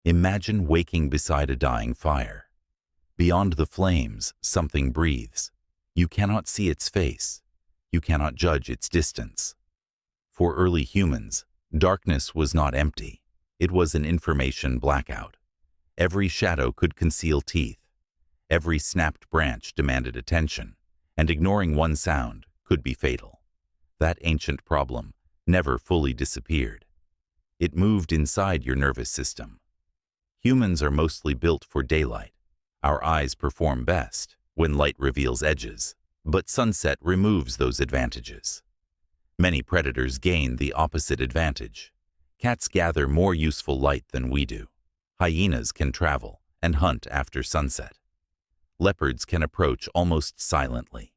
Imagine waking beside a dying fire. Beyond the flames, something breathes. You cannot see its face. You cannot judge its distance. For early humans, darkness was not empty. It was an information blackout. Every shadow could conceal teeth. Every snapped branch demanded attention, and ignoring one sound could be fatal. That ancient problem never fully disappeared. It moved inside your nervous system. Humans are mostly built for daylight. Our eyes perform best when light reveals edges, but sunset removes those advantages. Many predators gain the opposite advantage. Cats gather more useful light than we do. Hyenas can travel and hunt after sunset. Leopards can approach almost silently.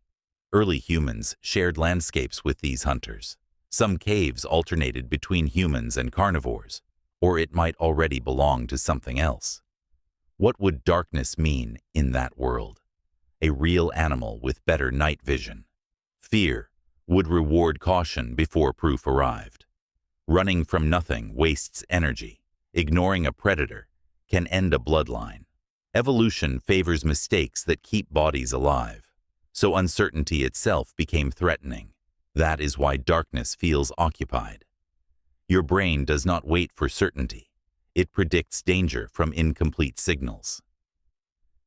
Early humans shared landscapes with these hunters. Some caves alternated between humans and carnivores, or it might already belong to something else. What would darkness mean in that world? A real animal with better night vision. Fear would reward caution before proof arrived. Running from nothing wastes energy. Ignoring a predator can end a bloodline. Evolution favors mistakes that keep bodies alive, so uncertainty itself became threatening. That is why darkness feels occupied. Your brain does not wait for certainty. It predicts danger from incomplete signals.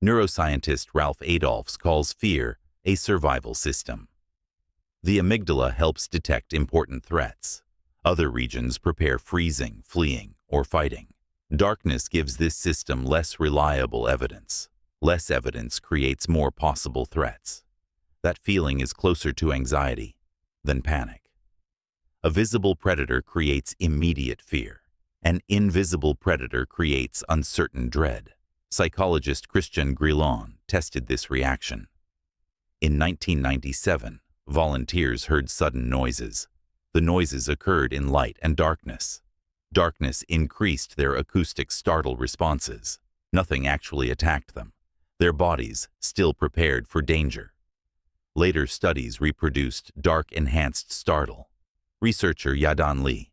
Neuroscientist Ralph Adolphs calls fear a survival system. The amygdala helps detect important threats. Other regions prepare freezing, fleeing, or fighting. Darkness gives this system less reliable evidence. Less evidence creates more possible threats. That feeling is closer to anxiety than panic. A visible predator creates immediate fear. An invisible predator creates uncertain dread. Psychologist Christian Grillon tested this reaction. In 1997, volunteers heard sudden noises. The noises occurred in light and darkness. Darkness increased their acoustic startle responses. Nothing actually attacked them. Their bodies still prepared for danger. Later studies reproduced dark-enhanced startle. Researcher Yadan Lee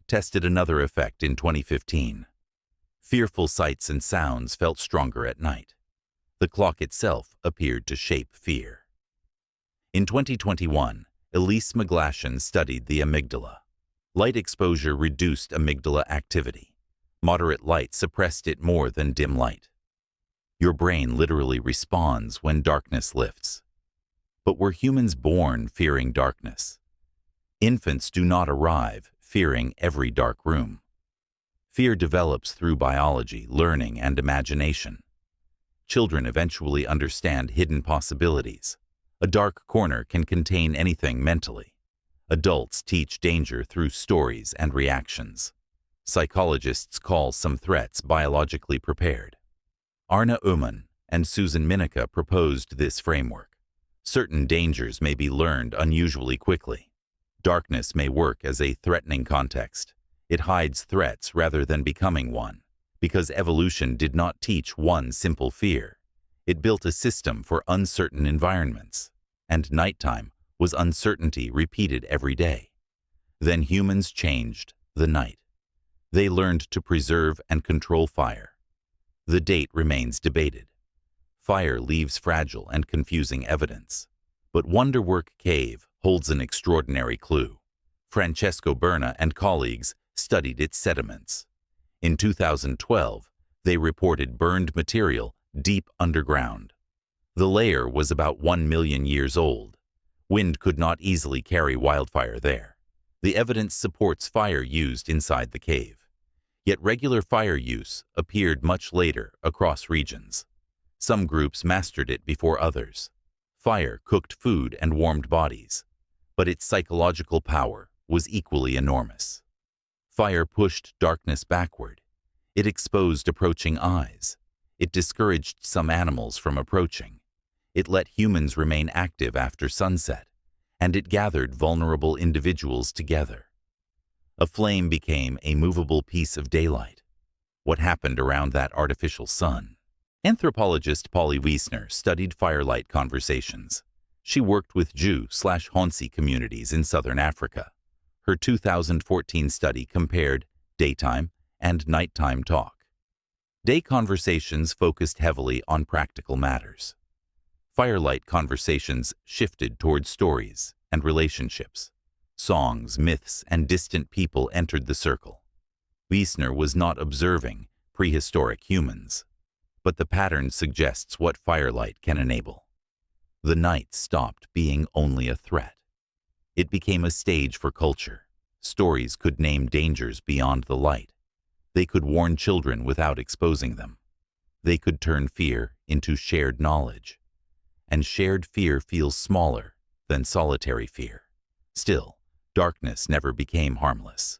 tested another effect in 2015. Fearful sights and sounds felt stronger at night. The clock itself appeared to shape fear. In 2021, Elise McGlashan studied the amygdala. Light exposure reduced amygdala activity. Moderate light suppressed it more than dim light. Your brain literally responds when darkness lifts. But were humans born fearing darkness? Infants do not arrive fearing every dark room. Fear develops through biology, learning, and imagination. Children eventually understand hidden possibilities. A dark corner can contain anything mentally. Adults teach danger through stories and reactions. Psychologists call some threats biologically prepared. Arna Uman and Susan Minica proposed this framework. Certain dangers may be learned unusually quickly. Darkness may work as a threatening context. It hides threats rather than becoming one, because evolution did not teach one simple fear. It built a system for uncertain environments, and nighttime was uncertainty repeated every day. Then humans changed the night. They learned to preserve and control fire. The date remains debated. Fire leaves fragile and confusing evidence. But Wonderwerk Cave holds an extraordinary clue. Francesco Berna and colleagues studied its sediments. In 2012, they reported burned material deep underground. The layer was about 1 million years old. Wind could not easily carry wildfire there. The evidence supports fire used inside the cave. Yet regular fire use appeared much later across regions. Some groups mastered it before others. Fire cooked food and warmed bodies, but its psychological power was equally enormous. Fire pushed darkness backward. It exposed approaching eyes. It discouraged some animals from approaching. It let humans remain active after sunset, and it gathered vulnerable individuals together. A flame became a movable piece of daylight. What happened around that artificial sun? Anthropologist Polly Wiessner studied firelight conversations. She worked with Jew/Honsi communities in southern Africa. Her 2014 study compared daytime and nighttime talk. Day conversations focused heavily on practical matters. Firelight conversations shifted toward stories and relationships. Songs, myths, and distant people entered the circle. Wiessner was not observing prehistoric humans, but the pattern suggests what firelight can enable. The night stopped being only a threat. It became a stage for culture. Stories could name dangers beyond the light. They could warn children without exposing them. They could turn fear into shared knowledge. And shared fear feels smaller than solitary fear. Still, darkness never became harmless.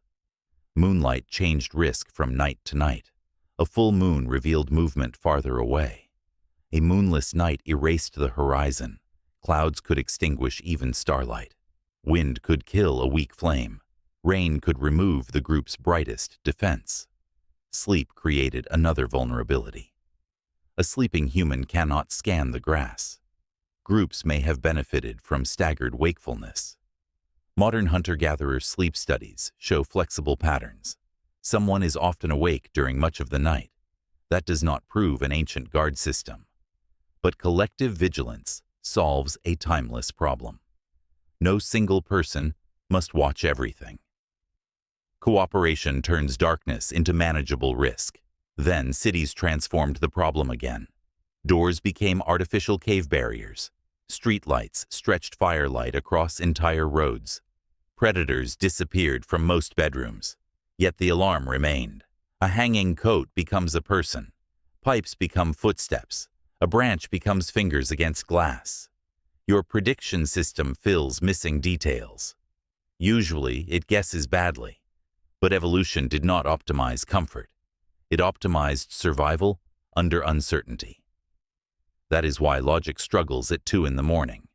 Moonlight changed risk from night to night. A full moon revealed movement farther away. A moonless night erased the horizon. Clouds could extinguish even starlight. Wind could kill a weak flame. Rain could remove the group's brightest defense. Sleep created another vulnerability. A sleeping human cannot scan the grass. Groups may have benefited from staggered wakefulness. Modern hunter-gatherer sleep studies show flexible patterns. Someone is often awake during much of the night. That does not prove an ancient guard system. But collective vigilance solves a timeless problem. No single person must watch everything. Cooperation turns darkness into manageable risk. Then cities transformed the problem again. Doors became artificial cave barriers. Streetlights stretched firelight across entire roads. Predators disappeared from most bedrooms. Yet the alarm remained. A hanging coat becomes a person. Pipes become footsteps. A branch becomes fingers against glass. Your prediction system fills missing details. Usually, it guesses badly. But evolution did not optimize comfort. It optimized survival under uncertainty. That is why logic struggles at 2 in the morning.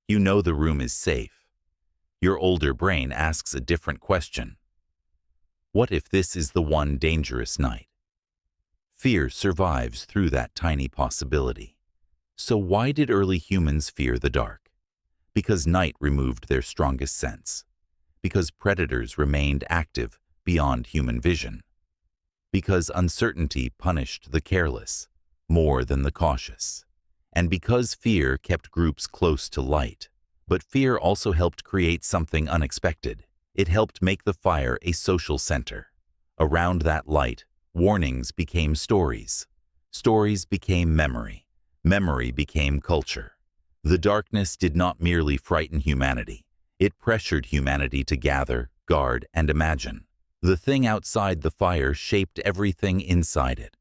You know the room is safe. Your older brain asks a different question. What if this is the one dangerous night? Fear survives through that tiny possibility. So why did early humans fear the dark? Because night removed their strongest sense. Because predators remained active beyond human vision. Because uncertainty punished the careless more than the cautious. And because fear kept groups close to light. But fear also helped create something unexpected. It helped make the fire a social center. Around that light, warnings became stories. Stories became memory. Memory became culture. The darkness did not merely frighten humanity. It pressured humanity to gather, guard, and imagine. The thing outside the fire shaped everything inside it.